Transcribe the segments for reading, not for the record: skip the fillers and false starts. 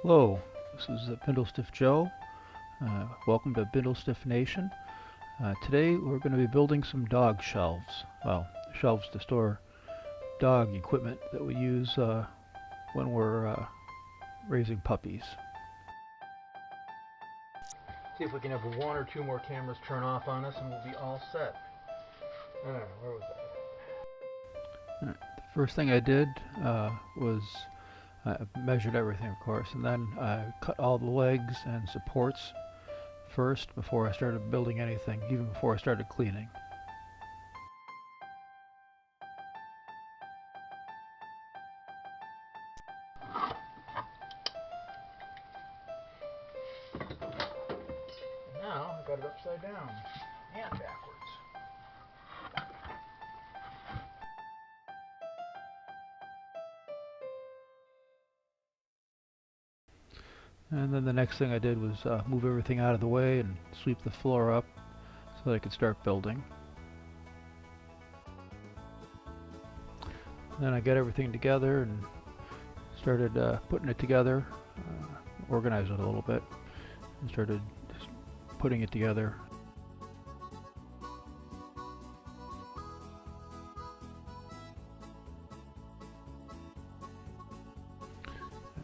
Hello, this is Bindle Stiff Joe. Welcome to Bindle Stiff Nation. Today we're going to be building some dog shelves. Well, shelves to store dog equipment that we use when we're raising puppies. See if we can have one or two more cameras turn off on us and we'll be all set. Where was that? The first thing I did was I measured everything, of course, and then I cut all the legs and supports first before I started building anything, even before I started cleaning. Now I got it upside down and backwards. And then the next thing I did was move everything out of the way and sweep the floor up so that I could start building. Then I got everything together and started putting it together, organized it a little bit, and started just putting it together.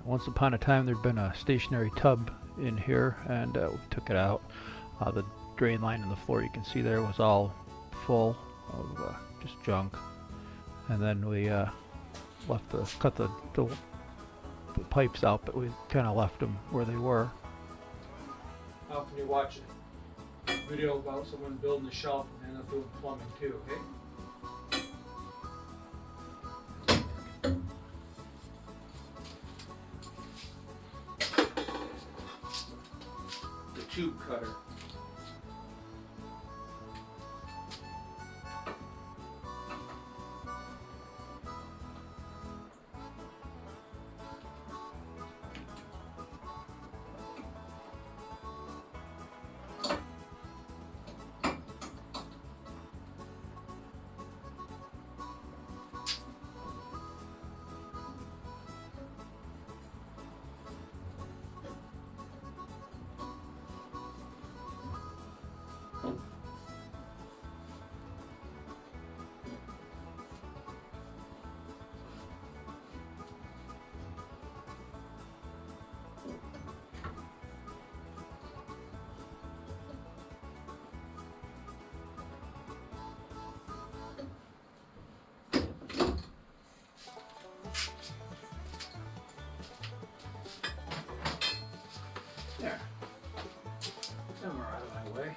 Once upon a time there'd been a stationary tub in here, and we took it out. The drain line in the floor you can see there was all full of just junk, and then we cut the pipes out, but we kind of left them where they were. How often you watch a video about someone building a shelf and end up doing plumbing too, okay? Tube cutter. There. Some are out of my way.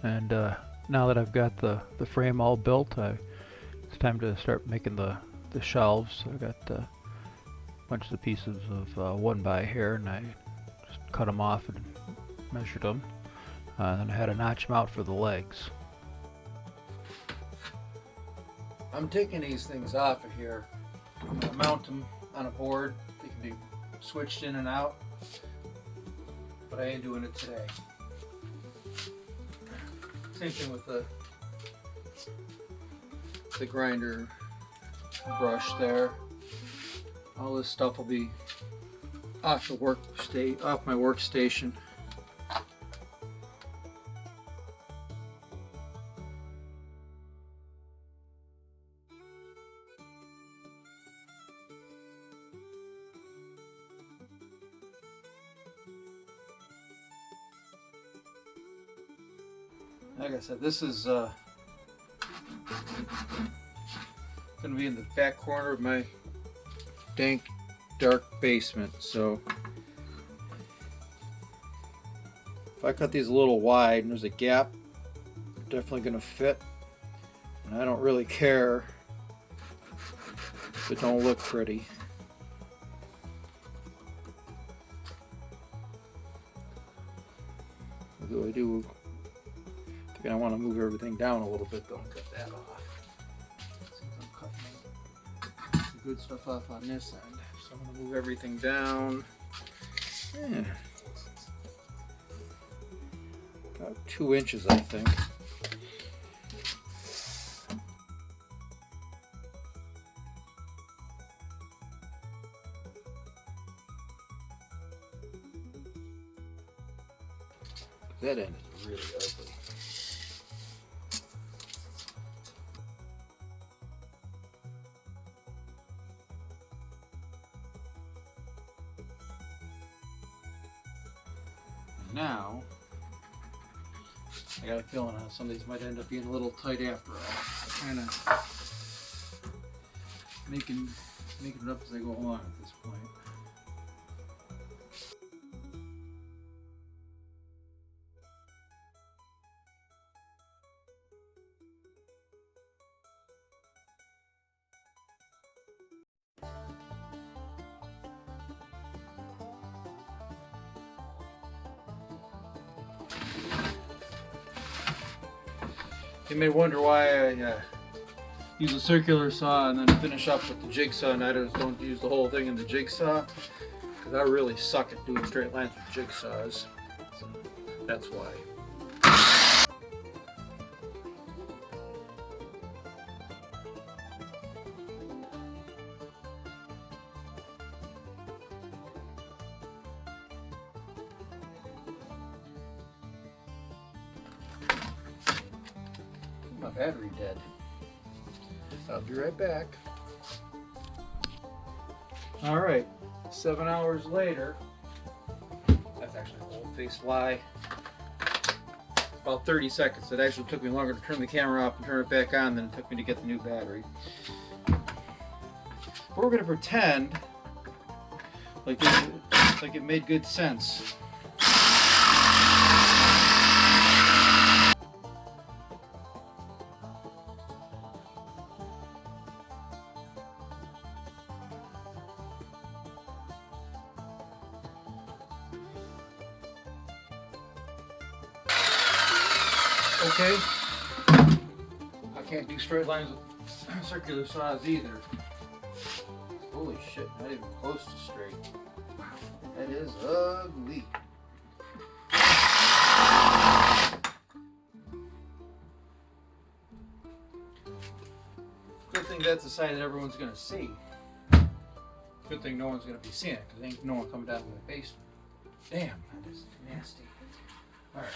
And now that I've got the frame all built, it's time to start making the shelves. I got a bunch of pieces of 1x here, and I just cut them off and measured them. Then I had to notch them out for the legs. I'm taking these things off of here. I'm going to mount them on a board. They can be switched in and out, but I ain't doing it today. Same thing with the grinder brush there. All this stuff will be off my workstation. Like I said, this is going to be in the back corner of my dank, dark basement. So if I cut these a little wide and there's a gap, they're definitely going to fit. And I don't really care if it don't look pretty. What do I do? I want to move everything down a little bit though and cut that off. Since I'm cutting the good stuff off on this end. So I'm going to move everything down. Yeah. About 2 inches, I think. That end is really ugly. Now, I got a feeling some of these might end up being a little tight after all. Kind of making it up as I go along at this point. You may wonder why I use a circular saw and then finish up with the jigsaw, and I just don't use the whole thing in the jigsaw, because I really suck at doing straight lines with jigsaws. So that's why. My battery dead. I'll be right back. All right, 7 hours later. That's actually an old-faced lie. About 30 seconds. It actually took me longer to turn the camera off and turn it back on than it took me to get the new battery. But we're going to pretend like it made good sense. Okay, I can't do straight lines with circular saws either. Holy shit, not even close to straight. That is ugly. Good thing that's the side that everyone's gonna see. Good thing no one's gonna be seeing it, because ain't no one coming down to the basement. Damn, that is nasty. Alright.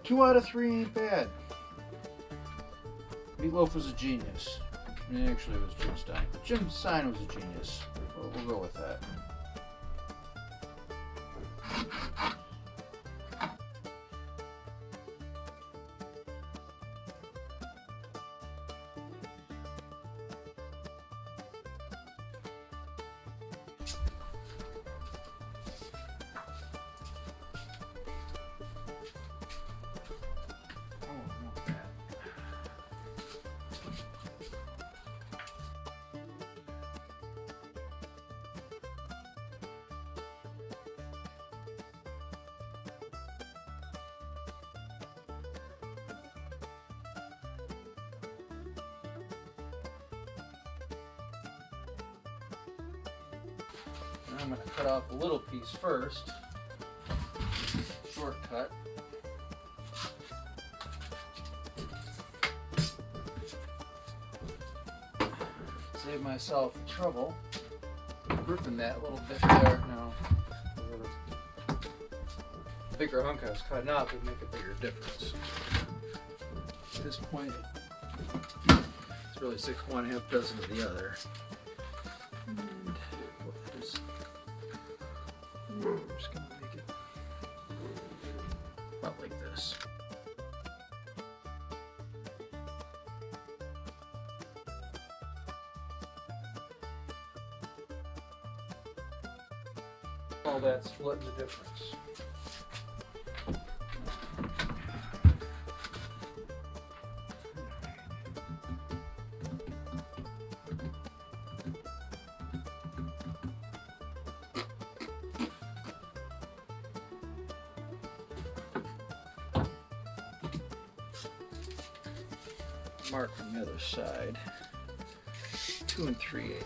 2 out of 3 ain't bad. Meatloaf was a genius. Actually, it was Jim Stein. But Jim Stein was a genius. We'll go with that. I'm going to cut off a little piece first. Shortcut. Save myself the trouble ripping that little bit there. Now, the bigger hunk I was cutting off would make a bigger difference. At this point, it's really 1/2 dozen of the other. And we're just going to make it about like this. All that splitting the difference. Mark from the other side, 2 3/8.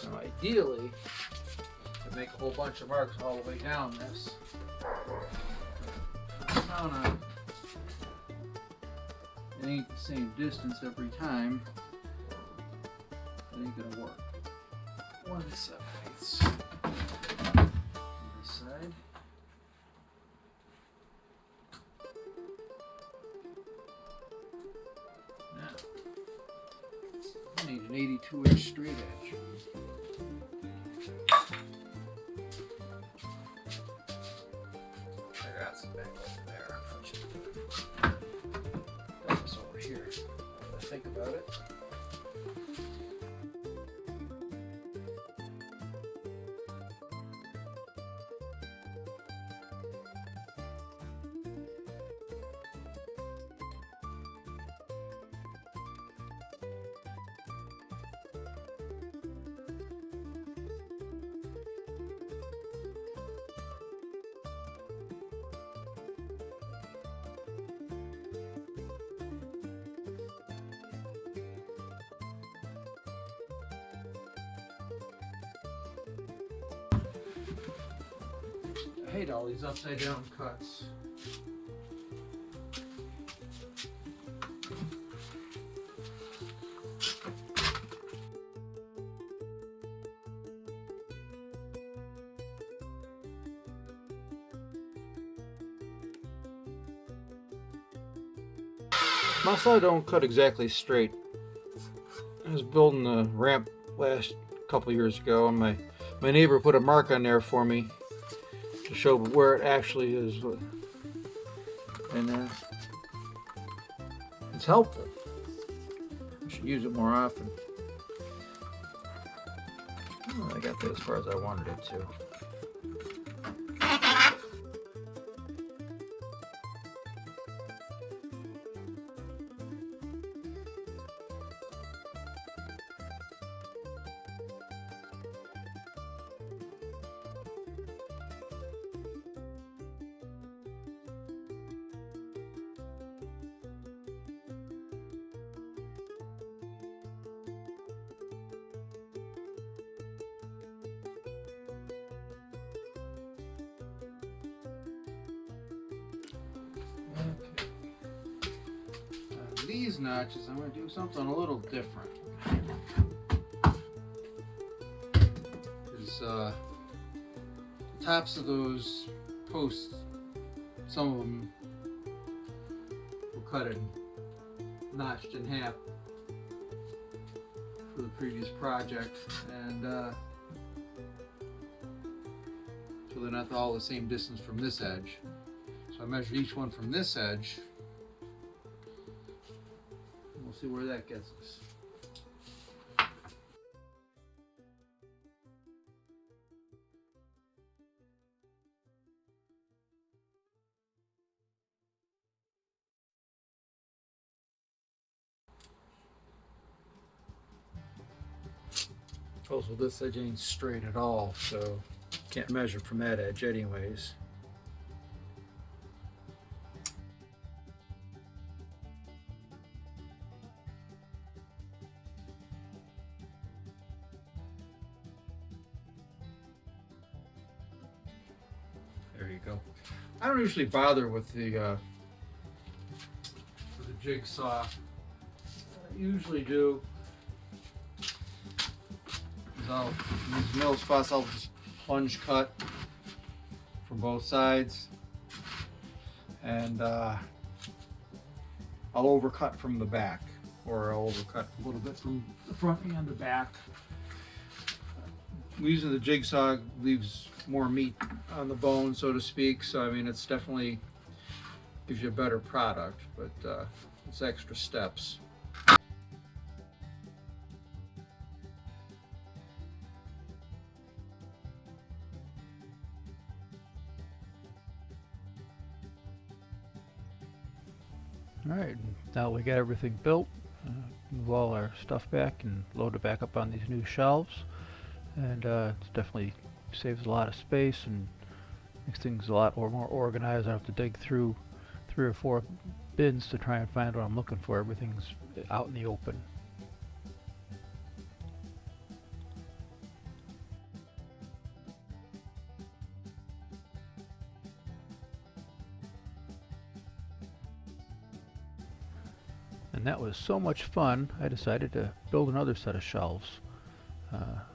Now ideally, to make a whole bunch of marks all the way down this, it ain't the same distance every time. It ain't gonna work. 1 7/8. On this side. Now, I need an 82-inch straight edge. I got some back over there. Here, now that I think about it. I hate all these upside down cuts. My saw don't cut exactly straight. I was building a ramp last couple years ago, and my neighbor put a mark on there for me to show where it actually is, and it's helpful. I should use it more often. Oh, I got that as far as I wanted it to. These notches, I'm going to do something a little different. Because the tops of those posts, some of them were cut and notched in half for the previous project, and so they're not all the same distance from this edge. So I measured each one from this edge. We'll see where that gets us. Also, this edge ain't straight at all, so can't measure from that edge anyways. There you go. I don't usually bother with the jigsaw. I usually do is I'll use middle spots. I'll just plunge cut from both sides, and I'll overcut from the back, or I'll overcut a little bit from the front and the back. Using the jigsaw leaves more meat on the bone, so to speak. So I mean, it's definitely gives you a better product, but it's extra steps. Alright, now we got everything built. Move all our stuff back and load it back up on these new shelves. And it definitely saves a lot of space and makes things a lot more organized. I don't have to dig through 3 or 4 bins to try and find what I'm looking for. Everything's out in the open. And that was so much fun, I decided to build another set of shelves.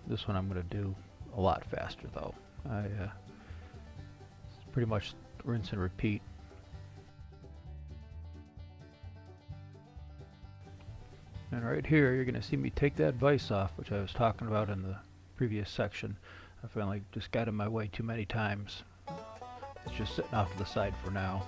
This one I'm going to do a lot faster though. It's pretty much rinse and repeat. And right here you're going to see me take that vise off, which I was talking about in the previous section. I finally just got in my way too many times. It's just sitting off to the side for now.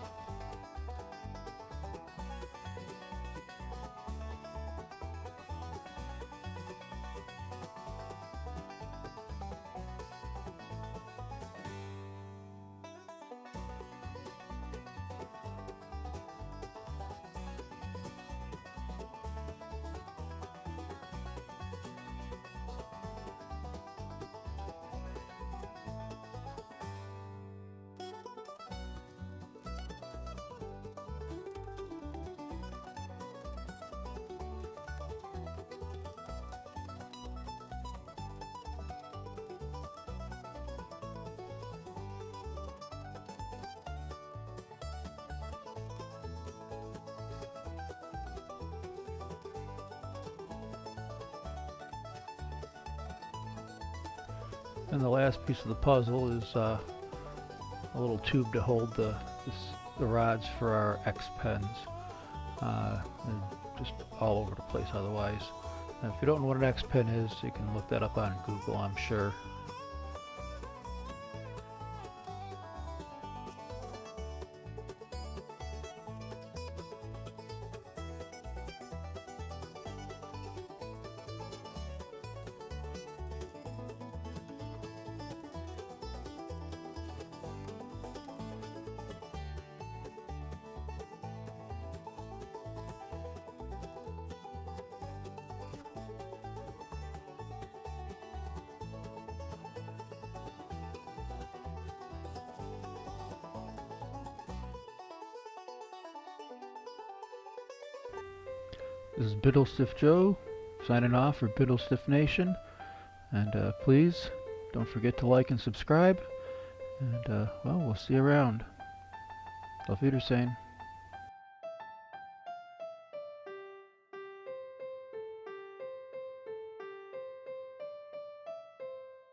And the last piece of the puzzle is a little tube to hold the rods for our X pens. And just all over the place otherwise. And if you don't know what an X pen is, you can look that up on Google, I'm sure. This is Bindle Stiff Joe, signing off for Bindle Stiff Nation. And please, don't forget to like and subscribe. And, well, we'll see you around. Auf Wiedersehen.